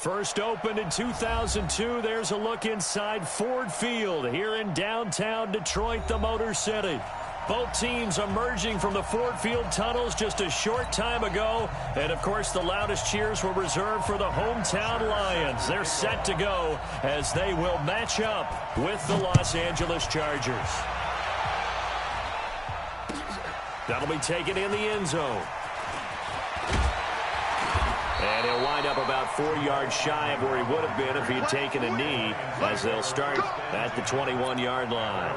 First opened in 2002, there's a look inside Ford Field here in downtown Detroit, the Motor City. Both teams emerging from the Ford Field tunnels just a short time ago. And, of course, the loudest cheers were reserved for the hometown Lions. They're set to go as they will match up with the Los Angeles Chargers. That'll be taken in the end zone. And he'll wind up about 4 yards shy of where he would have been if he had taken a knee, as they'll start at the 21-yard line.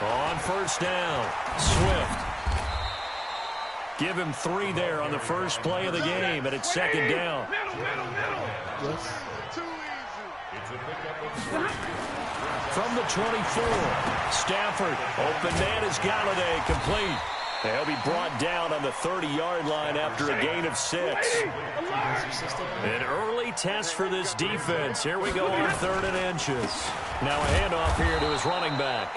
On first down, Swift. Give him 3 there on the first play of the game, and it's second down. Yes. From the 24, Stafford, open man is Galladay, complete. He'll be brought down on the 30-yard line after a gain of 6. An early test for this defense. Here we go on 3rd and inches. Now a handoff here to his running back.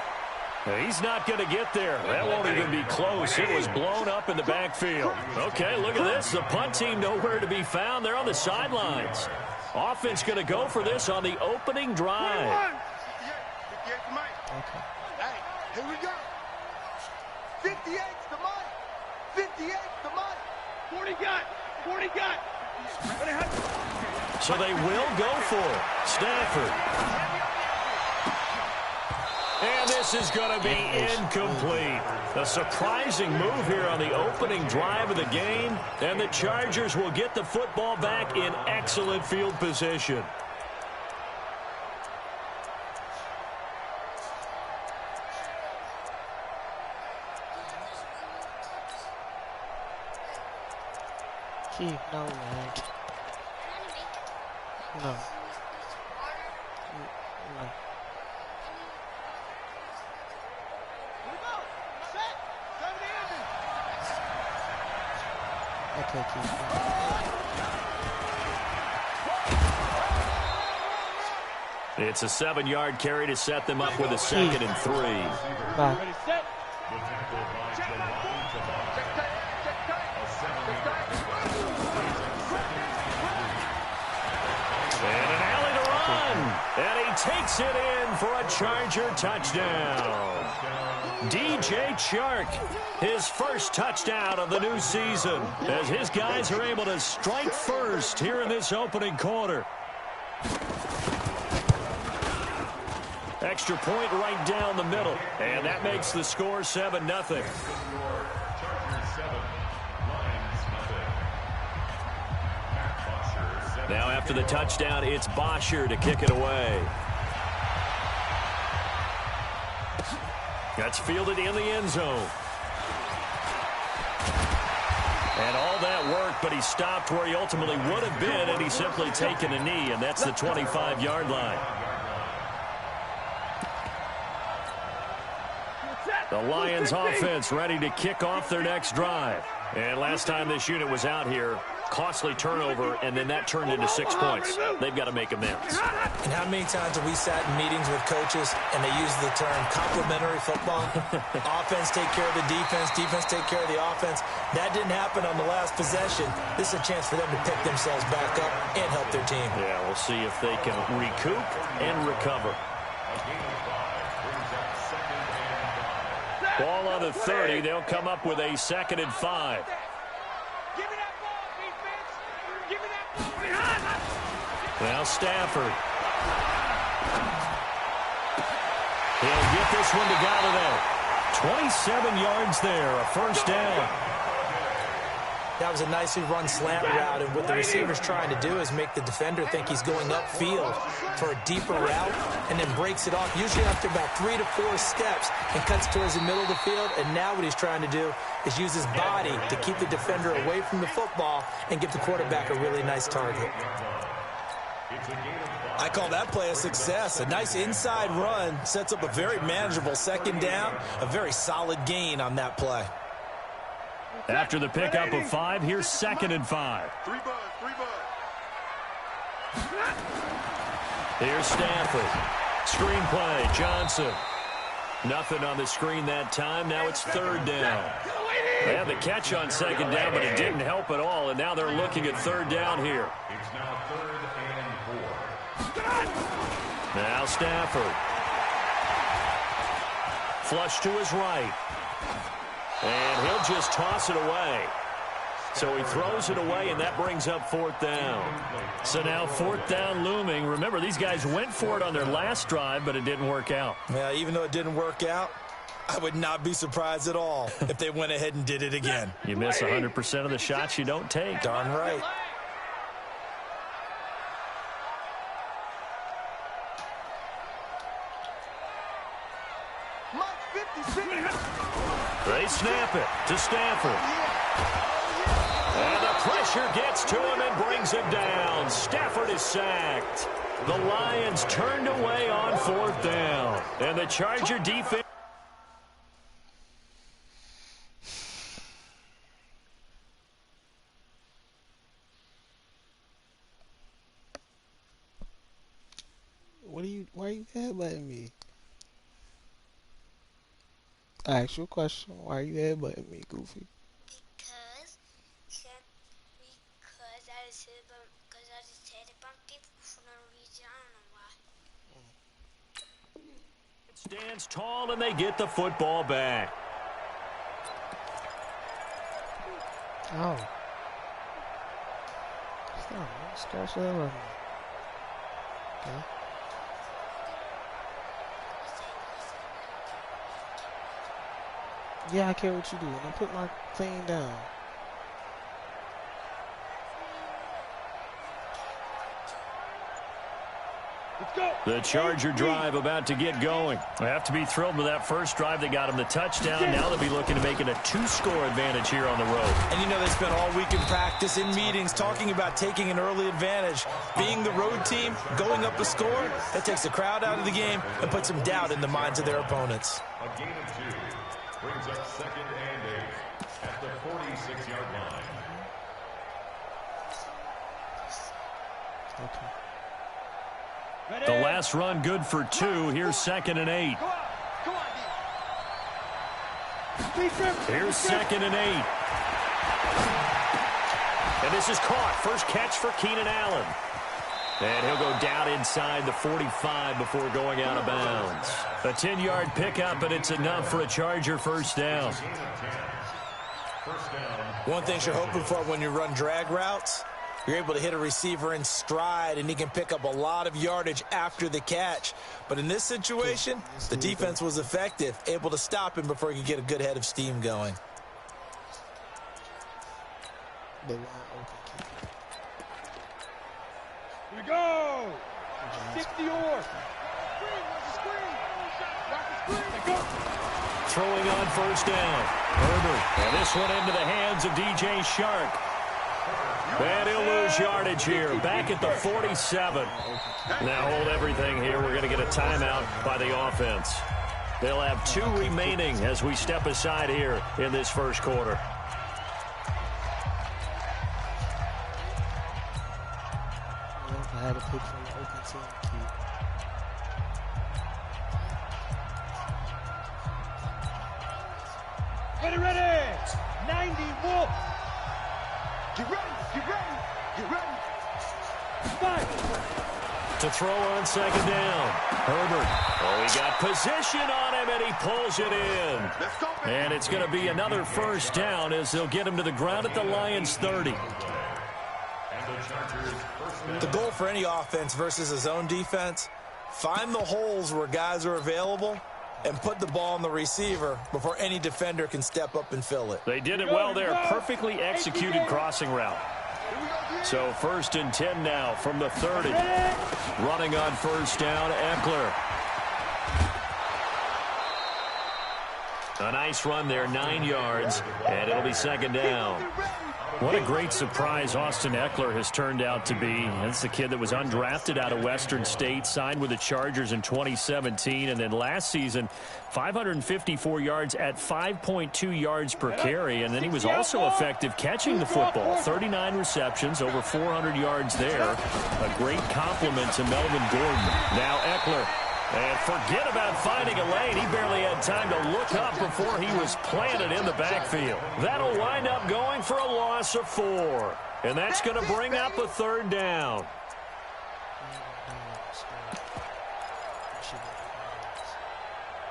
He's not going to get there. That won't even be close. It was blown up in the backfield. Okay, look at this. The punt team nowhere to be found. They're on the sidelines. Offense going to go for this on the opening drive. Okay. Hey, here we go. 58's the money. 58's the money. 40 got. 40 got. So they will go for it. Stafford. And this is going to be incomplete. A surprising move here on the opening drive of the game. And the Chargers will get the football back in excellent field position. No, man. No. No. Okay, Keith. It's a 7-yard carry to set them up with a 2nd and 3. Bye. And an alley to run. And he takes it in for a Charger touchdown. DJ Chark, his first touchdown of the new season, as his guys are able to strike first here in this opening quarter. Extra point right down the middle, and that makes the score 7-0. Now after the touchdown, it's Bosher to kick it away. That's fielded in the end zone. And all that work, but he stopped where he ultimately would have been, and he's simply taken a knee, and that's the 25-yard line. The Lions offense ready to kick off their next drive. And last time this unit was out here, costly turnover, and then that turned into 6 points. They've got to make amends. And how many times have we sat in meetings with coaches and they use the term complementary football? Offense take care of the defense, defense take care of the offense. That didn't happen on the last possession. This is a chance for them to pick themselves back up and help their team. Yeah, we'll see if they can recoup and recover. Ball on the 30. They'll come up with a 2nd and 5. Now Stafford. He'll get this one to Galladay. 27 yards there, a first down. That was a nicely run slant route, and what the receiver's trying to do is make the defender think he's going upfield for a deeper route, and then breaks it off, usually after about 3 to 4 steps, and cuts towards the middle of the field. And now what he's trying to do is use his body to keep the defender away from the football and give the quarterback a really nice target. I call that play a success. A nice inside run sets up a very manageable 2nd down, a very solid gain on that play. After the pickup of 5, here's 2nd and 5. 3 bucks, 3 bucks. Here's Stafford. Screen play, Johnson. Nothing on the screen that time. Now it's third down. They had the catch on second down, but it didn't help at all, and now they're looking at third down here. It's now 3rd and 4. Now Stafford. Flush to his right. And he'll just toss it away. So he throws it away, and that brings up 4th down. So now 4th down looming. Remember, these guys went for it on their last drive, but it didn't work out. Yeah, even though it didn't work out, I would not be surprised at all if they went ahead and did it again. You miss 100% of the shots you don't take. Darn right. They snap it to Stafford. And the pressure gets to him and brings him down. Stafford is sacked. The Lions turned away on 4th down. And the Charger defense. Why are you headbutting me? I asked you a question. Why are you headbutting me, Goofy? Because I just said it about people for no reason. I don't know why. Stands tall, and they get the football back. Oh. Stop. Scratch the hell out of me. Okay. Yeah, I care what you do. Now put my thing down. The Charger drive about to get going. They have to be thrilled with that first drive. They got him the touchdown. Now they'll be looking to make it a 2-score advantage here on the road. And you know they spent all week in practice, in meetings, talking about taking an early advantage. Being the road team, going up a score, that takes the crowd out of the game and puts some doubt in the minds of their opponents. A gain of 2 brings up 2nd and 8 at the 46-yard line. Okay. The last run good for 2. Here's 2nd and 8. Here's 2nd and 8. And this is caught. First catch for Keenan Allen. And he'll go down inside the 45 before going out of bounds. A 10-yard pickup, and it's enough for a Charger first down. One thing you're hoping for when you run drag routes, you're able to hit a receiver in stride, and he can pick up a lot of yardage after the catch. But in this situation, the defense was effective, able to stop him before he could get a good head of steam going. They won't open kick. Here we go. 60 or. Throwing on first down. Herbert. And this one into the hands of DJ Shark. And he'll lose yardage here. Back at the 47. Now hold everything here. We're going to get a timeout by the offense. They'll have 2 remaining as we step aside here in this first quarter. I had to pick from the open team. Ready. 90 Wolf. Get ready. Get ready. 5. To throw on second down. Herbert. Oh, he got position on him, and he pulls it in. And it's going to be another first down as they'll get him to the ground at the Lions' 30. The goal for any offense versus a zone defense, find the holes where guys are available and put the ball on the receiver before any defender can step up and fill it. They did it well there. Perfectly executed crossing route. So 1st and 10 now from the 30. Running on first down, Eckler. A nice run there, 9 yards, and it'll be second down. What a great surprise Austin Ekeler has turned out to be. That's the kid that was undrafted out of Western State, signed with the Chargers in 2017, and then last season, 554 yards at 5.2 yards per carry, and then he was also effective catching the football. 39 receptions, over 400 yards there. A great compliment to Melvin Gordon. Now Ekeler. And forget about finding a lane. He barely had time to look up before he was planted in the backfield. That'll wind up going for a loss of 4. And that's going to bring up a 3rd down.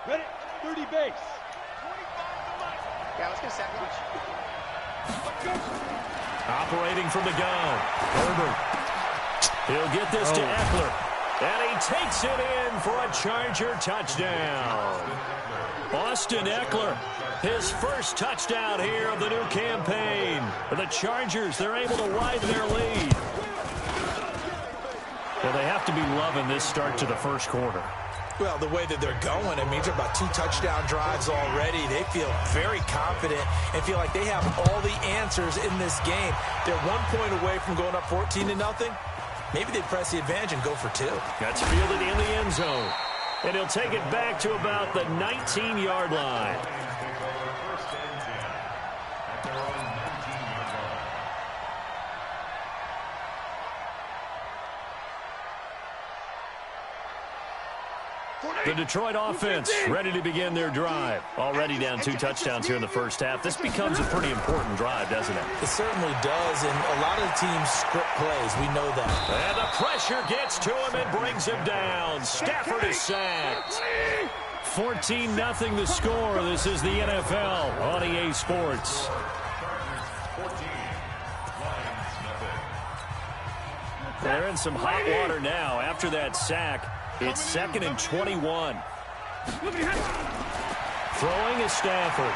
Ready? 30 base. Yeah, let's get a sandwich. Operating from the gun. Herbert. He'll get this to Ekeler. And he takes it in for a Charger touchdown. Austin Ekeler, his first touchdown here of the new campaign. The Chargers, they're able to widen their lead. Well, they have to be loving this start to the first quarter. Well, the way that they're going, I mean, they're about 2 touchdown drives already. They feel very confident and feel like they have all the answers in this game. They're 1 point away from going up 14-0. Maybe they press the advantage and go for 2. That's fielded in the end zone. And he'll take it back to about the 19-yard line. The Detroit offense ready to begin their drive. Already down 2 touchdowns here in the first half. This becomes a pretty important drive, doesn't it? It certainly does, and a lot of the teams script plays. We know that. And the pressure gets to him and brings him down. Stafford is sacked. 14-0 the score. This is the NFL on EA Sports. They're in some hot water now after that sack. It's 2nd and 21. Throwing is Stafford.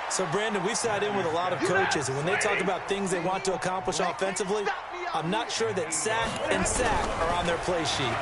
So, Brandon, we've sat in with a lot of coaches, and when they talk about things they want to accomplish offensively, I'm not sure that sack and sack are on their play sheet.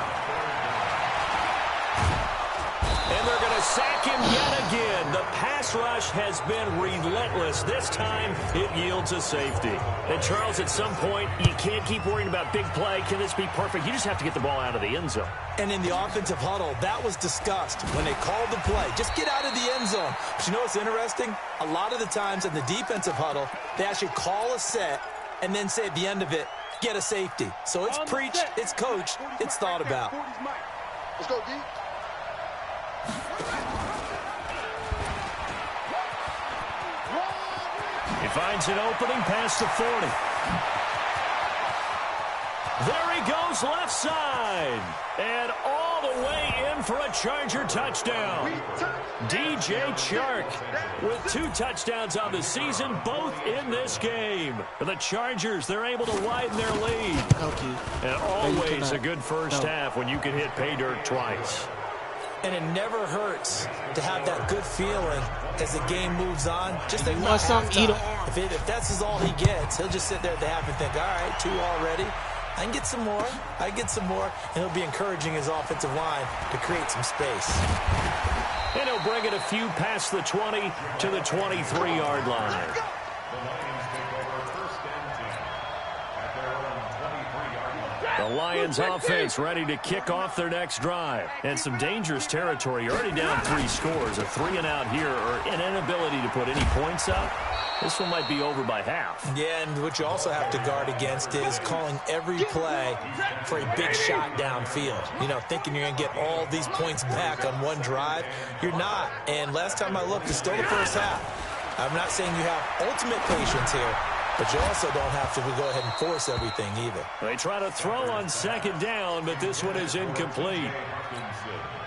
And they're going to sack him yet again. The pass rush has been relentless. This time, it yields a safety. And, Charles, at some point, you can't keep worrying about big play. Can this be perfect? You just have to get the ball out of the end zone. And in the offensive huddle, that was discussed when they called the play. Just get out of the end zone. But you know what's interesting? A lot of the times in the defensive huddle, they actually call a set and then say at the end of it, get a safety. So it's preached, it's coached, it's thought about. Let's go, D. He finds an opening past the 40. There he goes left side. And all the way in for a Charger touchdown. DJ Chark with 2 touchdowns on the season, both in this game. The Chargers, they're able to widen their lead. And always a good first half when you can hit pay dirt twice. And it never hurts to have that good feeling as the game moves on. Just think about halftime. If that's all he gets, he'll just sit there at the half and think, all right, 2 already. I can get some more. I get some more. And he'll be encouraging his offensive line to create some space. And he'll bring it a few past the 20 to the 23-yard line. The Lions offense ready to kick off their next drive. And some dangerous territory. You're already down 3 scores. A 3-and-out here or an inability to put any points up. This one might be over by half. Yeah, and what you also have to guard against is calling every play for a big shot downfield. You know, thinking you're going to get all these points back on one drive. You're not. And last time I looked, it's still the first half. I'm not saying you have ultimate patience here, but you also don't have to go ahead and force everything either. They try to throw on 2nd down, but this one is incomplete.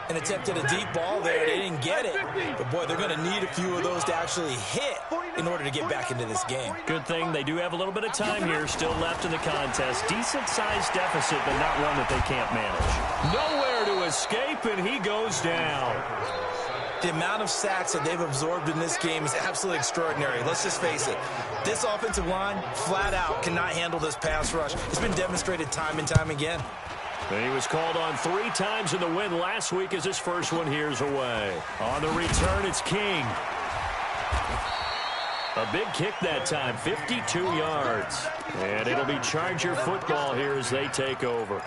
And attempted a deep ball there. They didn't get it. But, boy, they're going to need a few of those to actually hit in order to get back into this game. Good thing they do have a little bit of time here still left in the contest. Decent-sized deficit, but not one that they can't manage. Nowhere to escape, and he goes down. The amount of sacks that they've absorbed in this game is absolutely extraordinary. Let's just face it. This offensive line, flat out, cannot handle this pass rush. It's been demonstrated time and time again. And he was called on 3 times in the win last week as his first one here's away. On the return, it's King. A big kick that time, 52 yards. And it'll be Charger football here as they take over.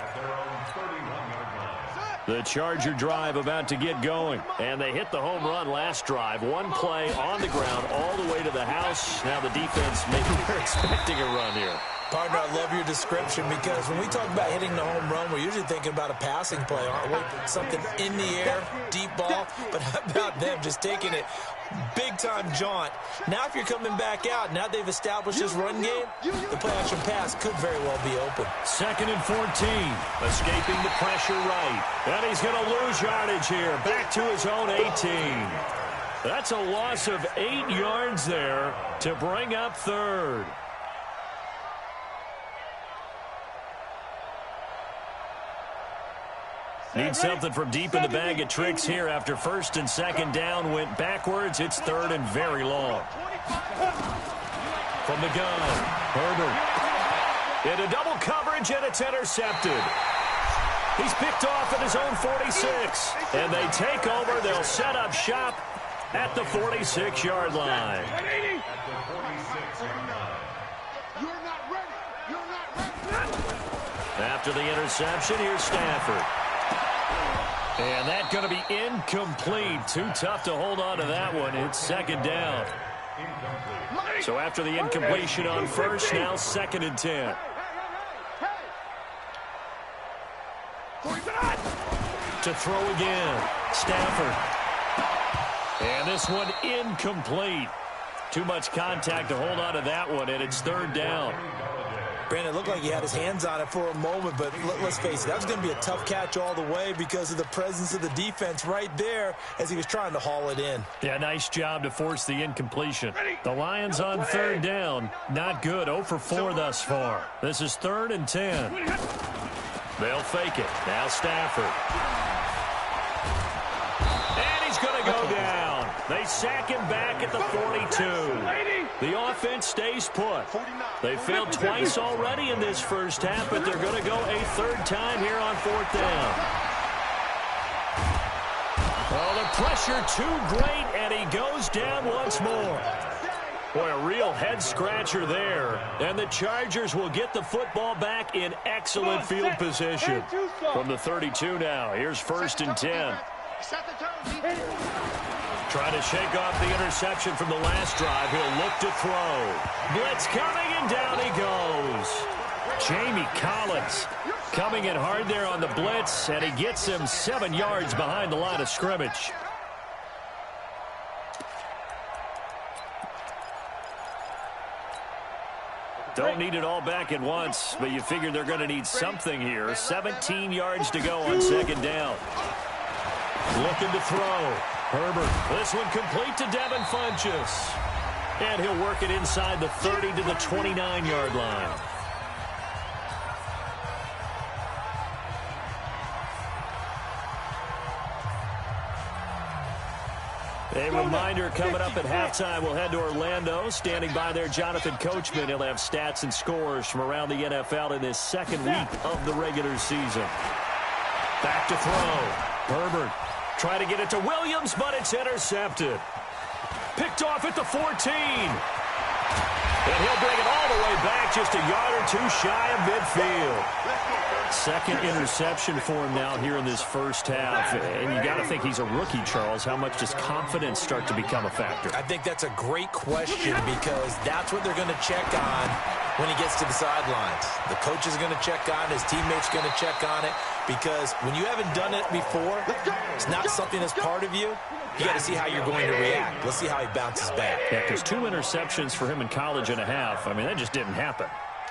The Charger drive about to get going. And they hit the home run last drive. One play on the ground all the way to the house. Now the defense maybe they're expecting a run here. Partner, I love your description because when we talk about hitting the home run, we're usually thinking about a passing play, aren't we? Something in the air, deep ball. But how about them just taking it big-time jaunt? Now if you're coming back out, now they've established this run game, the play-action pass could very well be open. 2nd and 14. Escaping the pressure right. And he's going to lose yardage here. Back to his own 18. That's a loss of 8 yards there to bring up 3rd. Need something from deep in the bag of tricks here after 1st and 2nd down went backwards. It's 3rd and very long. From the gun, Herbert. Into double coverage, and it's intercepted. He's picked off at his own 46. And they take over. They'll set up shop at the 46-yard line. After the interception, here's Stafford. And that's going to be incomplete. Too tough to hold on to that one. It's 2nd down. So after the incompletion on 1st, now 2nd and 10. To throw again. Stafford. And this one incomplete. Too much contact to hold on to that one, and it's 3rd down. Brandon, it looked like he had his hands on it for a moment, but let's face it, that was going to be a tough catch all the way because of the presence of the defense right there as he was trying to haul it in. Yeah, nice job to force the incompletion. The Lions on 3rd down. Not good. 0 for 4 thus far. This is 3rd and 10. They'll fake it. Now Stafford. And he's going to go down. They sack him back at the 42. The offense stays put. They failed twice already in this first half, but they're going to go a 3rd time here on 4th down. Oh, the pressure too great, and he goes down once more. Boy, a real head-scratcher there. And the Chargers will get the football back in excellent field position. From the 32 now, here's 1st and 10. Trying to shake off the interception from the last drive. He'll look to throw. Blitz coming, and down he goes. Jamie Collins coming in hard there on the blitz, and he gets him 7 yards behind the line of scrimmage. Don't need it all back at once, but you figure they're going to need something here. 17 yards to go on 2nd down. Looking to throw. Herbert. This one complete to Devin Funchess. And he'll work it inside the 30 to the 29-yard line. A reminder coming up at halftime, we'll head to Orlando. Standing by there, Jonathan Coachman. He'll have stats and scores from around the NFL in this 2nd week of the regular season. Back to throw. Herbert trying to get it to Williams, but it's intercepted. Picked off at the 14. And he'll bring it all the way back, just a yard or two shy of midfield. 2nd interception for him now here in this first half. And you got to think he's a rookie, Charles. How much does confidence start to become a factor? I think that's a great question because that's what they're going to check on when he gets to the sidelines. The coach is going to check on it. His teammates are going to check on it because when you haven't done it before, it's not something that's part of you. You got to see how you're going to react. Let's see how he bounces back. Yeah, because 2 interceptions for him in college and a half. I mean, that just didn't happen.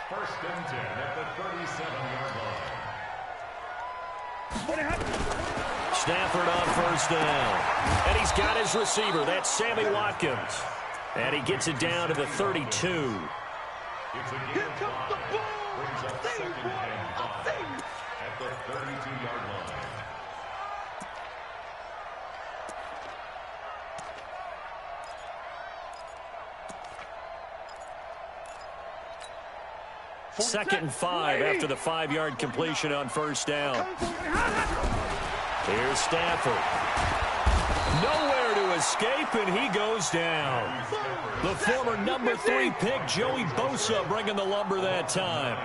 1st and 10 at the 37-yard line. Stafford on 1st down. And he's got his receiver. That's Sammy Watkins. And he gets it down to the 32. It's a game of 5. Brings up 2nd and 5 at the 32-yard line. Second and 5 after the 5-yard completion on 1st down. Here's Stafford. Nowhere to to escape, and he goes down. The former number 3 pick, Joey Bosa, bringing the lumber that time.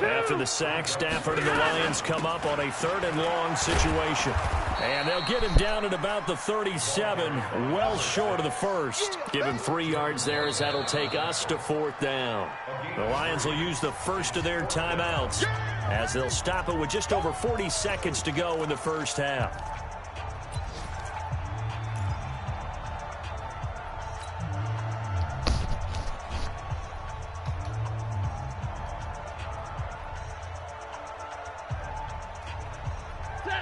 After the sack, Stafford and the Lions come up on a 3rd and long situation. And they'll get him down at about the 37, well short of the first. Give him 3 yards there as that'll take us to 4th down. The Lions will use the first of their timeouts as they'll stop it with just over 40 seconds to go in the first half.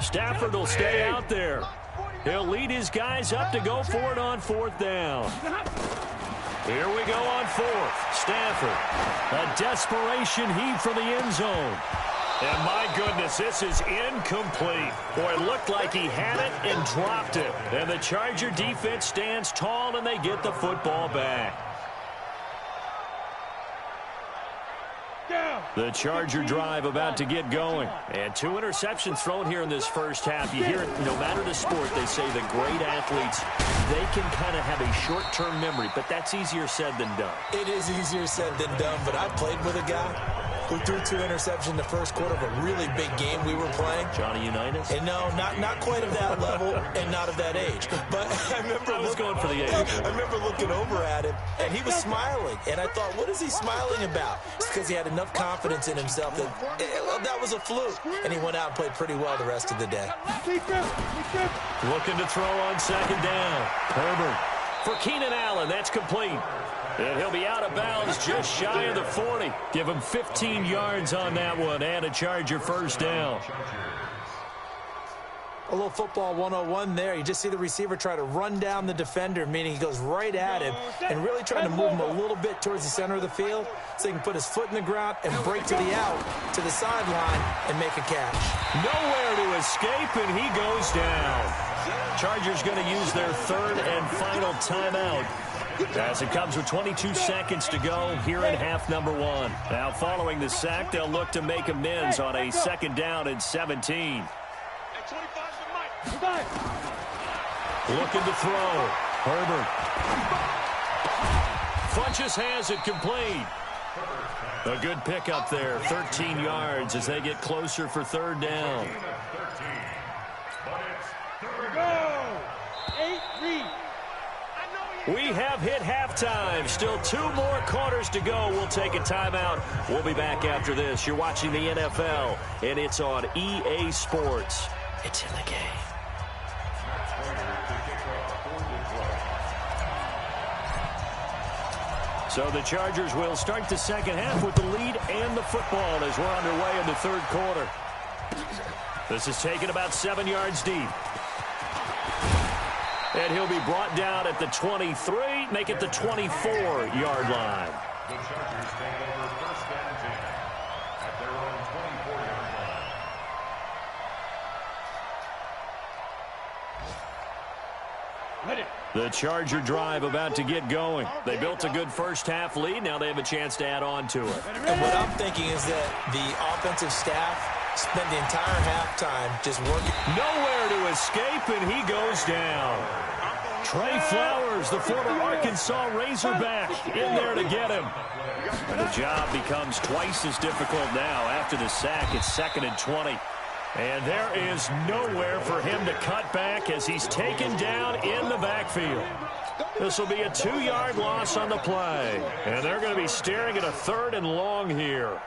Stafford will stay out there. He'll lead his guys up to go for it on 4th down. Here we go on 4th. Stafford. A desperation heave for the end zone. And my goodness, this is incomplete. Boy, it looked like he had it and dropped it. And the Charger defense stands tall and they get the football back. The Charger drive about to get going. And 2 interceptions thrown here in this first half. You hear it, no matter the sport, they say the great athletes, they can kind of have a short-term memory, but that's easier said than done. It is easier said than done, but I played with a guy who threw 2 interceptions in the first quarter of a really big game we were playing. Johnny Unitas? And no, not quite of that level and not of that age. But I remember going for the age. I remember looking over at him, and he was smiling. And I thought, what is he smiling about? It's because he had enough confidence in himself that that was a fluke. And he went out and played pretty well the rest of the day. Looking to throw on 2nd down. Herbert for Keenan Allen. That's complete. And he'll be out of bounds just shy of the 40. Give him 15 yards on that one and a Charger first down. A little football 101 there. You just see the receiver try to run down the defender, meaning he goes right at him and really trying to move him a little bit towards the center of the field so he can put his foot in the ground and break to the out, to the sideline, and make a catch. Nowhere to escape, and he goes down. Chargers going to use their 3rd and final timeout as it comes with 22 seconds to go here in half number 1. Now, following the sack, they'll look to make amends on a 2nd down and 17. Looking to throw. Herbert. Funchess has it complete. A good pickup there. 13 yards as they get closer for 3rd down. We have hit halftime. Still 2 more quarters to go. We'll take a timeout. We'll be back after this. You're watching the NFL, and it's on EA Sports. It's in the game. So the Chargers will start the second half with the lead and the football as we're underway in the 3rd quarter. This is taken about 7 yards deep. And he'll be brought down at the 23, make it the 24-yard line. The Chargers take over 1st and 10 at their own 24-yard line. The Charger drive about to get going. They built a good first half lead. Now they have a chance to add on to it. And what I'm thinking is that the offensive staff spent the entire halftime just working. Nowhere to escape, and he goes down. Trey Flowers, the former Arkansas Razorback, in there to get him. And the job becomes twice as difficult now. After the sack, it's 2nd and 20. And there is nowhere for him to cut back as he's taken down in the backfield. This will be a 2-yard loss on the play. And they're going to be staring at a 3rd and long here.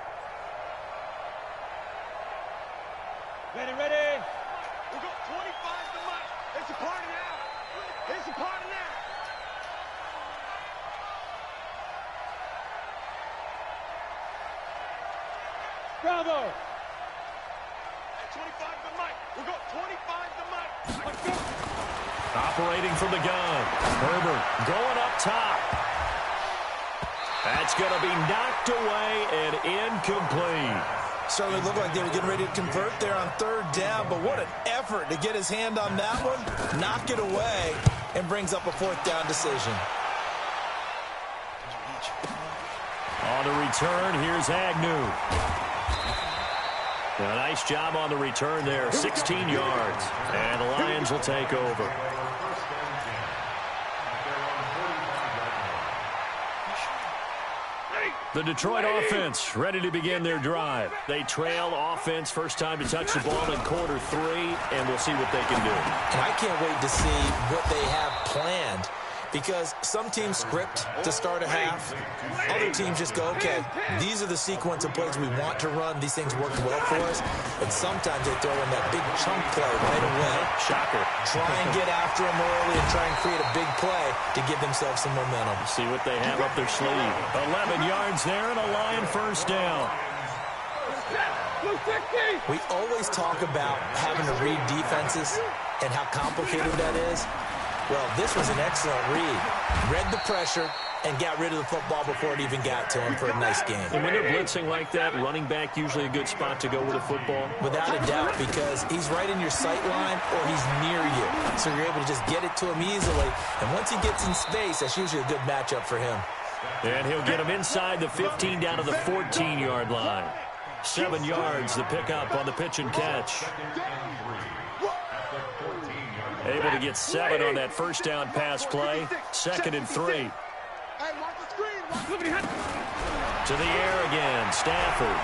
Ready. We got 25 to Mike. It's a party now. It's a party now. Bravo. 25 to Mike. We got 25 to Mike. Let's go. Operating from the gun. Herbert going up top. That's going to be knocked away and incomplete. Certainly looked like they were getting ready to convert there on 3rd down, but what an effort to get his hand on that one, knock it away, and brings up a 4th down decision. On the return, here's Agnew. A nice job on the return there, 16 yards. And the Lions will take over. The Detroit offense ready to begin their drive. They trail offense, first time to touch the ball in quarter 3, and we'll see what they can do. And I can't wait to see what they have planned, because some teams script to start a half. Other teams just go, okay, these are the sequence of plays we want to run. These things worked well for us. And sometimes they throw in that big chunk play right away. Shocker. Try and get after them early and try and create a big play to give themselves some momentum. See what they have up their sleeve. 11 yards there and a Lion first down. We always talk about having to read defenses and how complicated that is. Well, this was an excellent read. Read the pressure and got rid of the football before it even got to him for a nice game. And when they're blitzing like that, running back usually a good spot to go with a football? Without a doubt, because he's right in your sight line or he's near you. So you're able to just get it to him easily. And once he gets in space, that's usually a good matchup for him. And he'll get him inside the 15 down to the 14-yard line. 7 yards, the pickup on the pitch and catch. Able to get 7 on that first down pass play. 2nd and 3. To the air again, Stafford.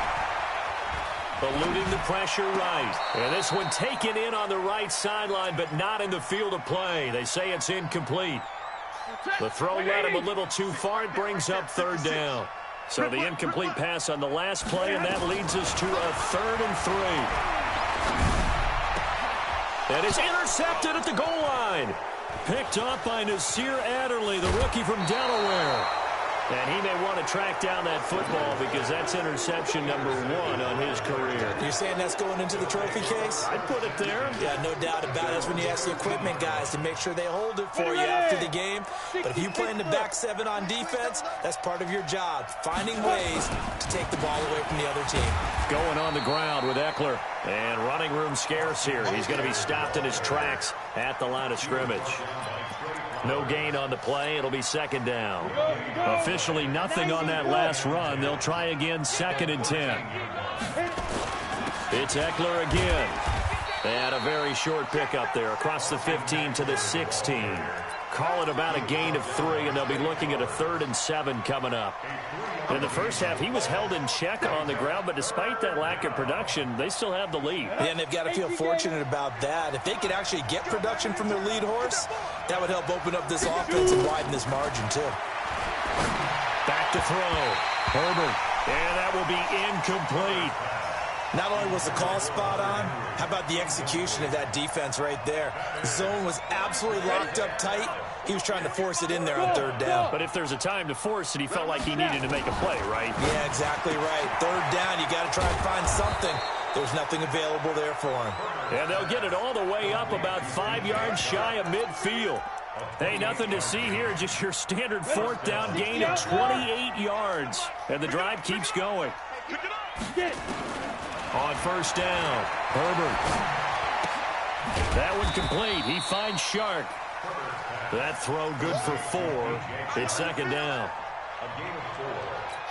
Eluding the pressure right. And this one taken in on the right sideline, but not in the field of play. They say it's incomplete. The throw led him a little too far. It brings up 3rd down. So the incomplete pass on the last play, and that leads us to a 3rd and 3. And it's intercepted at the goal line. Picked up by Nasir Adderley, the rookie from Delaware. And he may want to track down that football because that's interception number 1 on his career. You're saying that's going into the trophy case? I'd put it there. Yeah, no doubt about it. That's when you ask the equipment guys to make sure they hold it for you after the game. But if you play in the back 7 on defense, that's part of your job, finding ways to take the ball away from the other team. Going on the ground with Eckler. And running room scarce here. He's going to be stopped in his tracks at the line of scrimmage. No gain on the play. It'll be 2nd down. Officially nothing on that last run. They'll try again, 2nd and 10. It's Eckler again. And a very short pickup there across the 15 to the 16. Call it about a gain of 3, and they'll be looking at a 3rd and 7 coming up. In the first half, he was held in check on the ground, but despite that lack of production, they still have the lead. Yeah, and they've got to feel fortunate about that. If they could actually get production from their lead horse, that would help open up this offense and widen this margin, too. Back to throw. Herbert. And that will be incomplete. Not only was the call spot on, how about the execution of that defense right there? The zone was absolutely locked up tight. He was trying to force it in there on 3rd down. But if there's a time to force it, he felt like he needed to make a play, right? Yeah, exactly right. 3rd down, you got to try and find something. There's nothing available there for him. And they'll get it all the way up about 5 yards shy of midfield. Hey, nothing to see here, just your standard 4th down gain of 28 yards. And the drive keeps going. On first down, Herbert. That one complete. He finds Shark. That throw good for 4. It's 2nd down.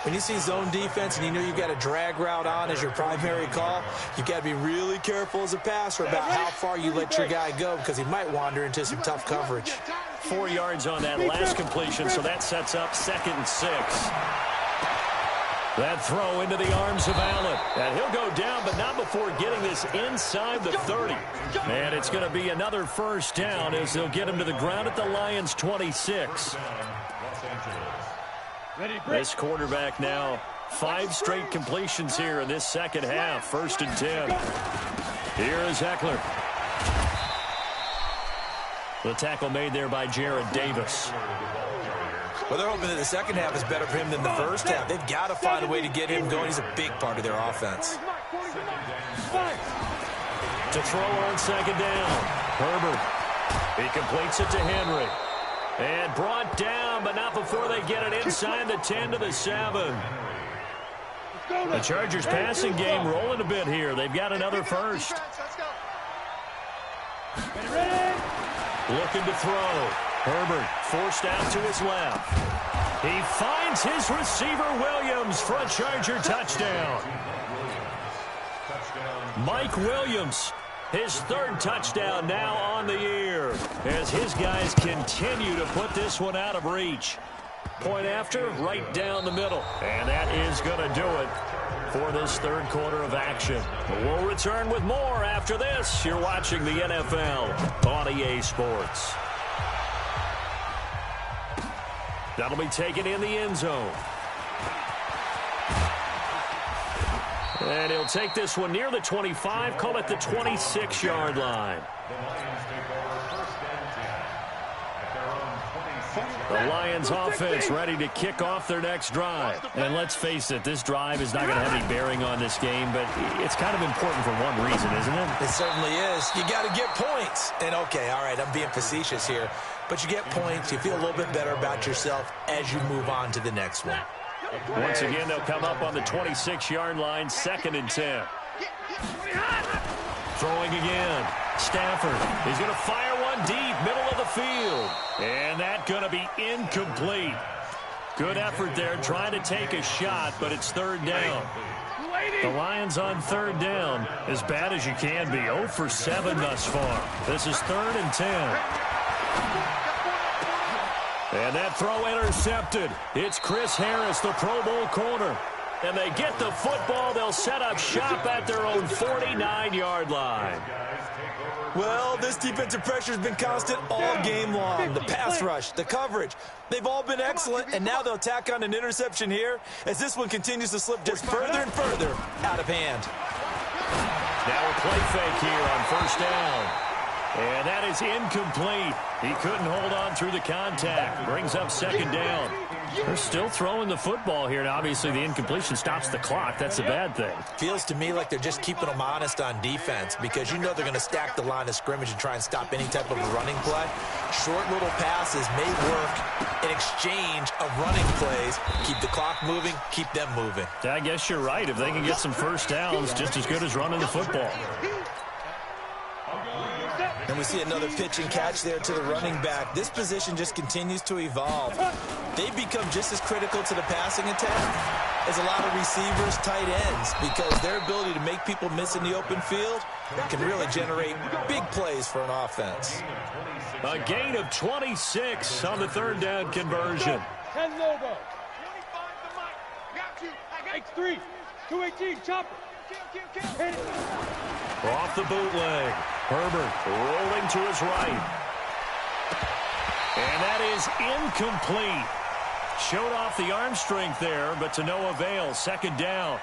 When you see zone defense and you know you've got a drag route on as your primary call, you've got to be really careful as a passer about how far you let your guy go because he might wander into some tough coverage. 4 yards on that last completion, so that sets up 2nd and 6. That throw into the arms of Allen. And he'll go down, but not before getting this inside the 30. And it's going to be another first down as they'll get him to the ground at the Lions' 26. This quarterback now, 5 straight completions here in this second half. 1st and 10. Here is Eckler. The tackle made there by Jared Davis. Well, they're hoping that the second half is better for him than the first half. They've got to find a way to get him going. He's a big part of their offense. To throw on 2nd down. Herbert. He completes it to Henry. And brought down, but not before they get it inside the 10 to the 7. The Chargers passing game rolling a bit here. They've got another first. Looking to throw. Herbert forced out to his left. He finds his receiver, Williams, for a Charger touchdown. Mike Williams, his 3rd touchdown now on the year as his guys continue to put this one out of reach. Point after, right down the middle. And that is going to do it for this third quarter of action. We'll return with more after this. You're watching the NFL on EA Sports. That'll be taken in the end zone. And he'll take this one near the 25, call it the 26-yard line. The Lions offense ready to kick off their next drive. And let's face it, this drive is not going to have any bearing on this game, but it's kind of important for one reason, isn't it? It certainly is. You got to get points. And, okay, all right, I'm being facetious here, but you get points. You feel a little bit better about yourself as you move on to the next one. Once again, they'll come up on the 26-yard line, 2nd and 10. Throwing again. Stafford. He's going to fire one deep, middle of the field. And that's going to be incomplete. Good effort there, trying to take a shot, but it's 3rd down. The Lions on 3rd down, as bad as you can be. 0 for 7 thus far. This is 3rd and 10. And that throw intercepted. It's Chris Harris, the Pro Bowl corner. And they get the football. They'll set up shop at their own 49-yard line. Well, this defensive pressure has been constant all game long. The pass rush, the coverage, they've all been excellent, and now they'll tack on an interception here as this one continues to slip just further and further out of hand. Now a play fake here on 1st down. And that is incomplete. He couldn't hold on through the contact. Brings up 2nd down. They're still throwing the football here. Now, obviously, the incompletion stops the clock. That's a bad thing. Feels to me like they're just keeping them honest on defense because you know they're going to stack the line of scrimmage and try and stop any type of running play. Short little passes may work in exchange of running plays. Keep the clock moving, keep them moving. I guess you're right. If they can get some first downs, just as good as running the football. And we see another pitch and catch there to the running back. This position just continues to evolve. They've become just as critical to the passing attack as a lot of receivers, tight ends, because their ability to make people miss in the open field can really generate big plays for an offense. A gain of 26 on the 3rd down conversion. 10 logo. 25 to Mike. Got you. X3. 218. Chopper. Hit it. Off the bootleg. Herbert rolling to his right. And that is incomplete. Showed off the arm strength there, but to no avail. 2nd down.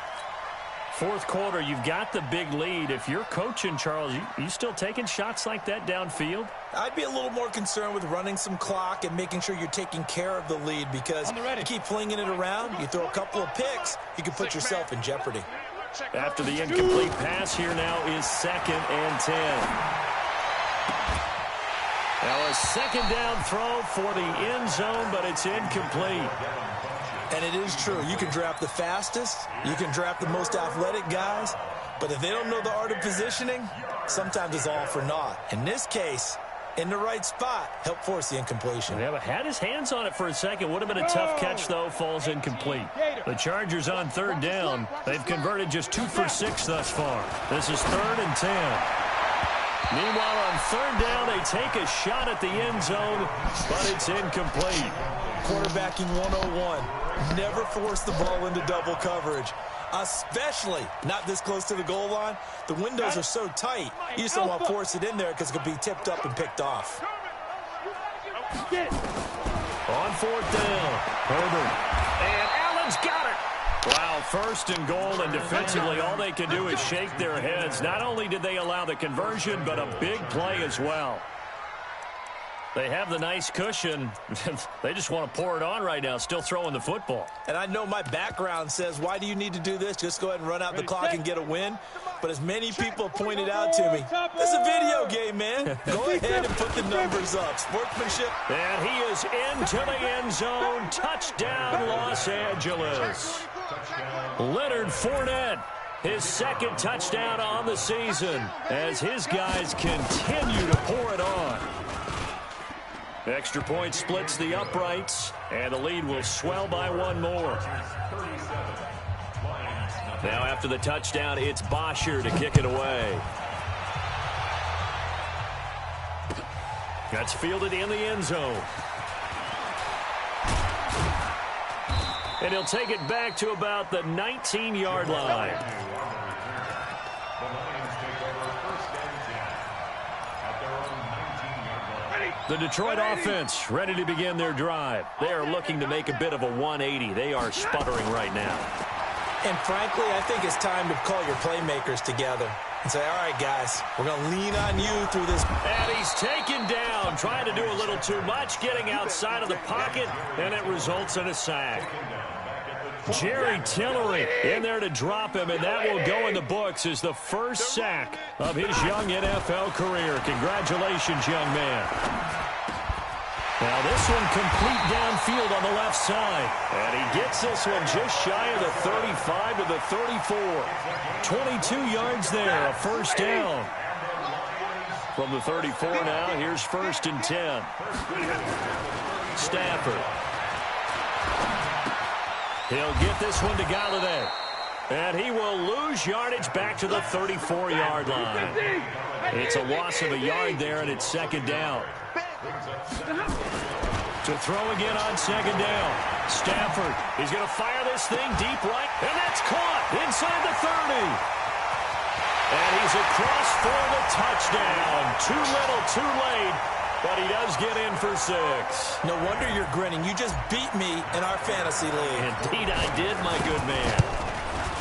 4th quarter, you've got the big lead. If you're coaching, Charles, you still taking shots like that downfield? I'd be a little more concerned with running some clock and making sure you're taking care of the lead because you keep flinging it around, you throw a couple of picks, you can put yourself in jeopardy. After the incomplete pass here now is 2nd and 10. Now a 2nd down throw for the end zone, but it's incomplete. And it is true. You can draft the fastest. You can draft the most athletic guys. But if they don't know the art of positioning, sometimes it's all for naught. In this case, in the right spot, help force the incompletion. Yeah, but had his hands on it for a second. Would have been a tough catch, though. Falls incomplete. The Chargers on 3rd down. They've converted just 2 for 6 thus far. This is 3rd and 10. Meanwhile, on 3rd down, they take a shot at the end zone, but it's incomplete. Quarterbacking 101. Never force the ball into double coverage, especially not this close to the goal line. The windows are so tight, you just don't want to force it in there because it could be tipped up and picked off. On 4th down, Herbert. And Allen's got it. Wow, 1st and goal, and defensively all they can do is shake their heads. Not only did they allow the conversion, but a big play as well. They have the nice cushion. They just want to pour it on right now, still throwing the football. And I know my background says, why do you need to do this? Just go ahead and run out the clock and get a win. But as many people pointed out to me, it's a video game, man. Go ahead and put the numbers up. Sportsmanship. And he is into the end zone. Touchdown, Los Angeles. Leonard Fournette, his 2nd touchdown on the season as his guys continue to pour it on. Extra point splits the uprights, and the lead will swell by 1 more. Now after the touchdown, it's Bosher to kick it away. That's fielded in the end zone. And he'll take it back to about the 19-yard line. The Lions take over first and 10 at their own 19-yard line. The Detroit offense ready to begin their drive. They are looking to make a bit of a 180. They are sputtering right now. And frankly, I think it's time to call your playmakers together and say, all right, guys, we're going to lean on you through this. And he's taken down, trying to do a little too much, getting outside of the pocket, and it results in a sack. Jerry Tillery in there to drop him, and that will go in the books as the first sack of his young NFL career. Congratulations, young man. Now this one complete downfield on the left side. And he gets this one just shy of the 35 to the 34. 22 yards there, a first down. From the 34 now, here's first and 10. Stafford. He'll get this one to Galladay. And he will lose yardage back to the 34-yard line. It's a loss of a yard there, and it's second down. To throw again on second down. Stafford, he's going to fire this thing deep right, and that's caught inside the 30. And he's across for the touchdown. Too little, too late, but he does get in for 6. No wonder you're grinning. You just beat me in our fantasy league. Indeed I did, my good man.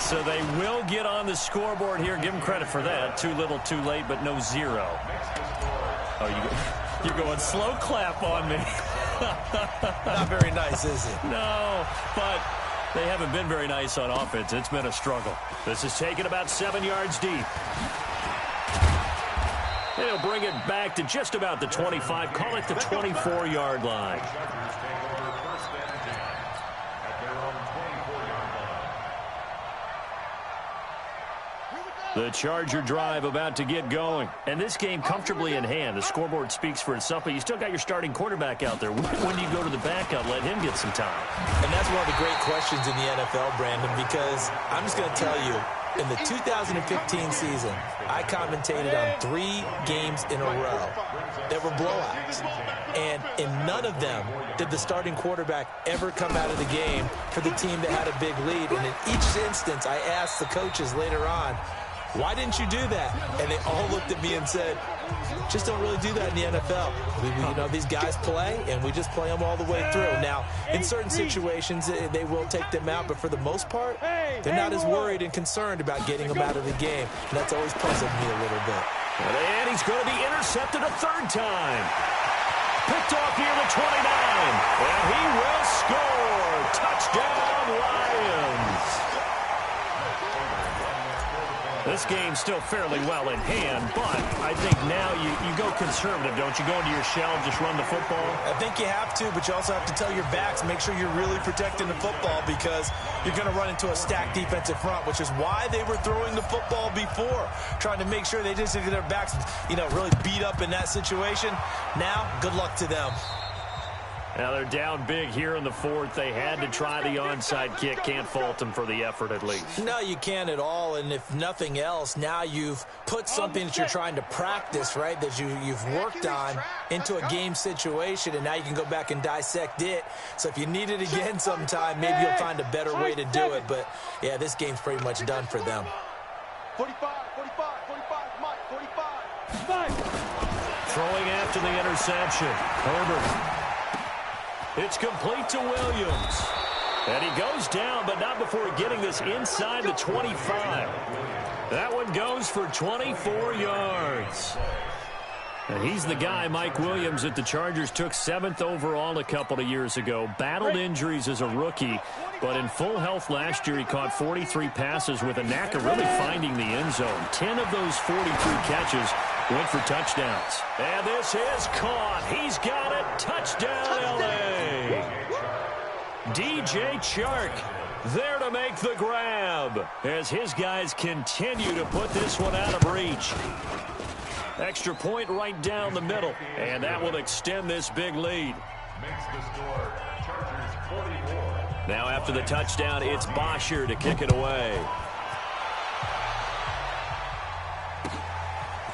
So they will get on the scoreboard here. Give them credit for that. Too little, too late, but no 0. Oh, you're going slow clap on me. Not very nice, is it? No, but they haven't been very nice on offense. It's been a struggle. This is taken about 7 yards deep. They'll bring it back to just about the 25. Call it the 24-yard line. The Charger drive about to get going. And this game comfortably in hand. The scoreboard speaks for itself, but you still got your starting quarterback out there. When do you go to the backup, let him get some time? And that's one of the great questions in the NFL, Brandon, because I'm just going to tell you, in the 2015 season, I commentated on 3 games in a row that were blowouts. And in none of them did the starting quarterback ever come out of the game for the team that had a big lead. And in each instance, I asked the coaches later on, why didn't you do that? And they all looked at me and said, just don't really do that in the NFL. You know, these guys play, and we just play them all the way through. Now, in certain situations, they will take them out, but for the most part, they're not as worried and concerned about getting them out of the game. And that's always puzzled me a little bit. And he's going to be intercepted a third time. Picked off near the 29. And he will score. Touchdown, Lions. This game's still fairly well in hand, but I think now you go conservative, don't you? Go into your shell and just run the football? I think you have to, but you also have to tell your backs, make sure you're really protecting the football because you're going to run into a stacked defensive front, which is why they were throwing the football before, trying to make sure they just get their backs, really beat up in that situation. Now, good luck to them. Now they're down big here in the fourth. They had to try the onside kick. Can't fault them for the effort at least. No, you can't at all. And if nothing else, now you've put something that you're trying to practice, right, that you've worked on into a game situation, and now you can go back and dissect it. So if you need it again sometime, maybe you'll find a better way to do it. But, yeah, this game's pretty much done for them. 45, Mike, 45. Throwing after the interception. Herbert. It's complete to Williams. And he goes down, but not before getting this inside the 25. That one goes for 24 yards. And he's the guy, Mike Williams, that the Chargers took 7th overall a couple of years ago. Battled injuries as a rookie, but in full health last year, he caught 43 passes with a knack of really finding the end zone. 10 of those 43 catches went for touchdowns. And this is caught. He's got it. Touchdown, L.A. DJ Chark there to make the grab as his guys continue to put this one out of reach. Extra point right down the middle, and that will extend this big lead. Makes the score Chargers 44. Now after the touchdown, it's Bosher to kick it away.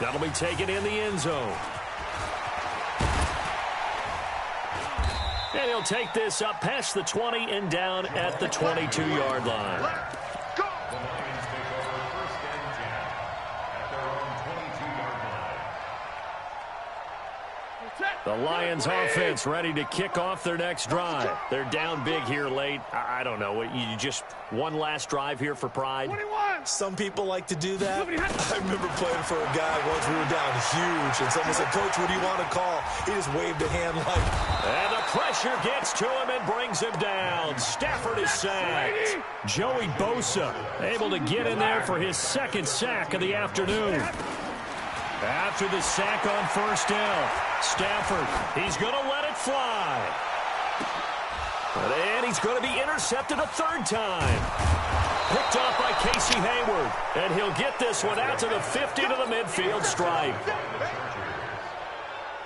That'll be taken in the end zone. And he'll take this up past the 20 and down at the 22-yard line. The Lions take over 1st and 10 at their own 22-yard line. The Lions offense ready to kick off their next drive. They're down big here late. I don't know. You just one last drive here for pride? Some people like to do that. I remember playing for a guy once. We were down huge, and someone said, "Coach, what do you want to call?" He just waved a hand like... And the pressure gets to him and brings him down. Stafford is sacked. Joey Bosa able to get in there for his second sack of the afternoon. After the sack on first down, Stafford, he's going to let it fly. And he's going to be intercepted a third time. Picked off by Casey Hayward. And he'll get this one out to the 50 to the midfield stripe.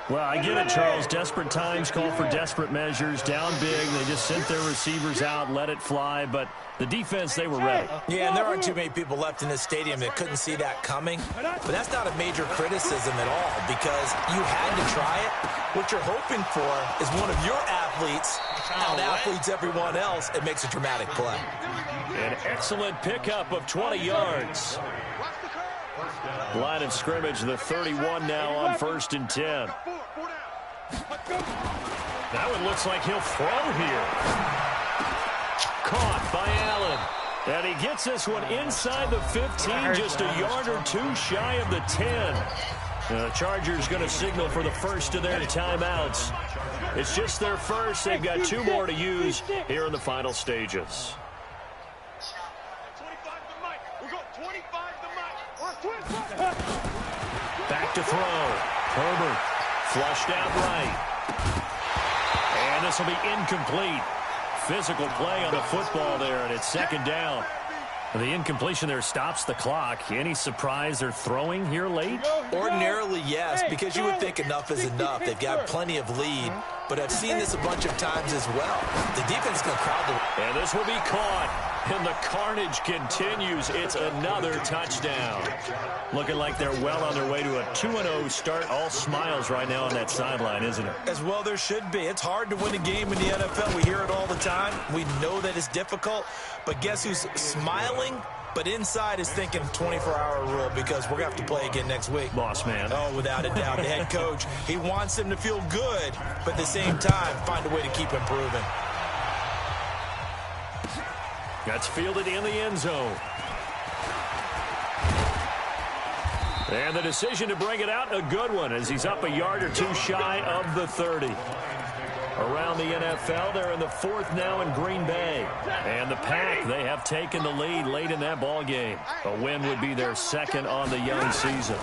Well, I get it, Charles. Desperate times call for desperate measures. Down big, they just sent their receivers out, let it fly. But the defense, they were ready. Yeah, and there aren't too many people left in this stadium that couldn't see that coming. But that's not a major criticism at all because you had to try it. What you're hoping for is one of your athletes out-athletes everyone else and makes a dramatic play. An excellent pickup of 20 yards. Line of scrimmage, the 31 now on 1st and 10. That one looks like he'll throw here. Caught by Allen. And he gets this one inside the 15, just a yard or two shy of the 10. The Chargers going to signal for the first of their timeouts. It's just their first. They've got 2 more to use here in the final stages. Back to throw. Herbert flushed out right. And this will be incomplete. Physical play on the football there, and it's second down. The incompletion there stops the clock. Any surprise they're throwing here late? Ordinarily, yes, because you would think enough is enough. They've got plenty of lead, but I've seen this a bunch of times as well. The defense is going to crowd the... And this will be caught, and the carnage continues. It's another touchdown. Looking like they're well on their way to a 2-0 start. All smiles right now on that sideline, isn't it? As well there should be. It's hard to win a game in the NFL. We hear it all the time. We know that it's difficult. But guess who's smiling? But inside is thinking 24-hour rule because we're going to have to play again next week. Boss man. Oh, without a doubt. The head coach, he wants them to feel good, but at the same time, find a way to keep improving. That's fielded in the end zone. And the decision to bring it out, a good one, as he's up a yard or two shy of the 30. Around the NFL, they're in the 4th now in Green Bay. And the Pack, they have taken the lead late in that ball game. A win would be their second on the young season.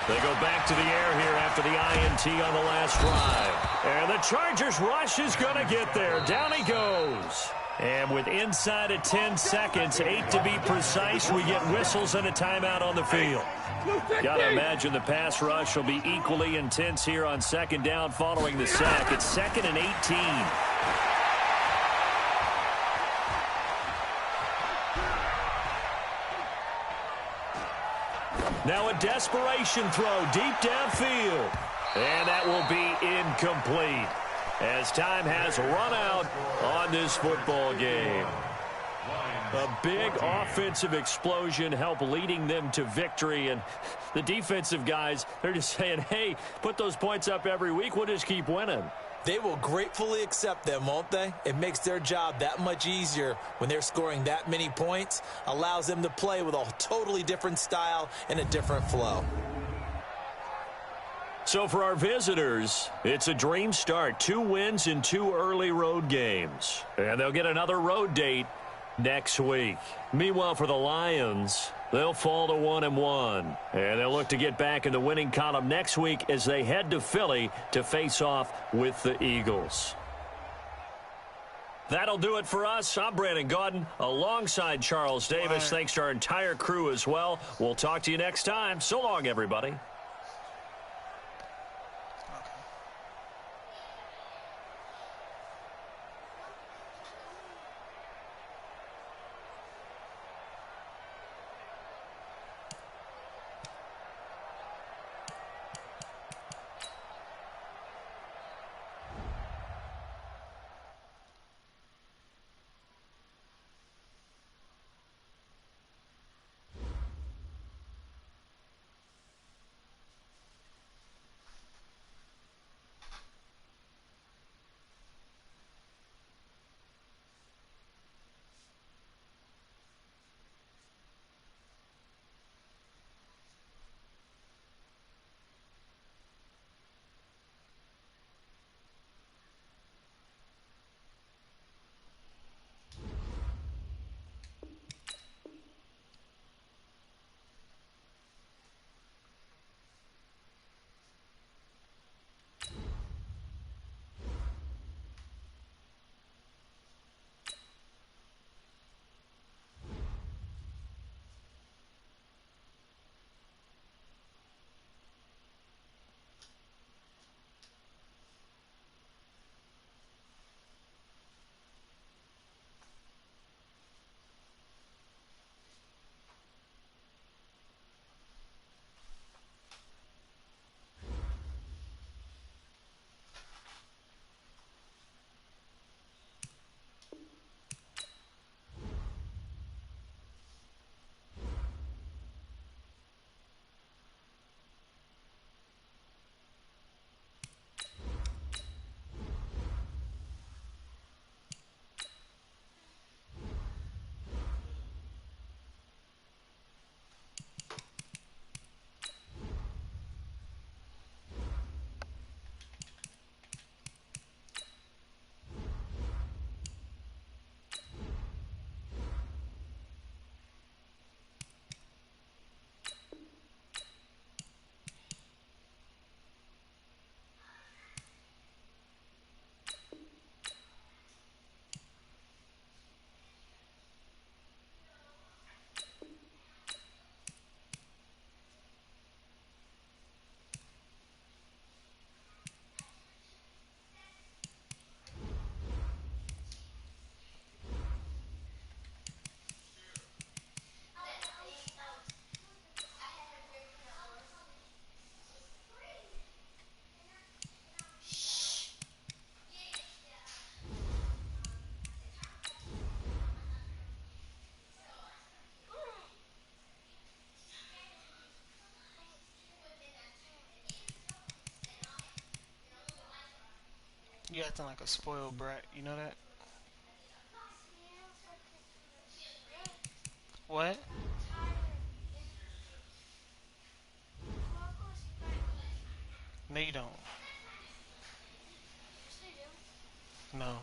They go back to the air here after the INT on the last drive. And the Chargers rush is going to get there. Down he goes. And with inside of 10 seconds, 8 to be precise, we get whistles and a timeout on the field. Got to imagine the pass rush will be equally intense here on second down following the sack. It's 2nd and 18. Now a desperation throw deep downfield. And that will be incomplete as time has run out on this football game. A big offensive explosion helped leading them to victory. And the defensive guys, they're just saying, hey, put those points up every week. We'll just keep winning. They will gratefully accept them, won't they? It makes their job that much easier when they're scoring that many points. Allows them to play with a totally different style and a different flow. So for our visitors, it's a dream start. 2 wins in 2 early road games. And they'll get another road date next week. Meanwhile, for the Lions, they'll fall to 1-1. And they'll look to get back in the winning column next week as they head to Philly to face off with the Eagles. That'll do it for us. I'm Brandon Gaudin alongside Charles Davis. Thanks to our entire crew as well. We'll talk to you next time. So long, everybody. You acting like a spoiled brat, you know that? What? No, you don't. No.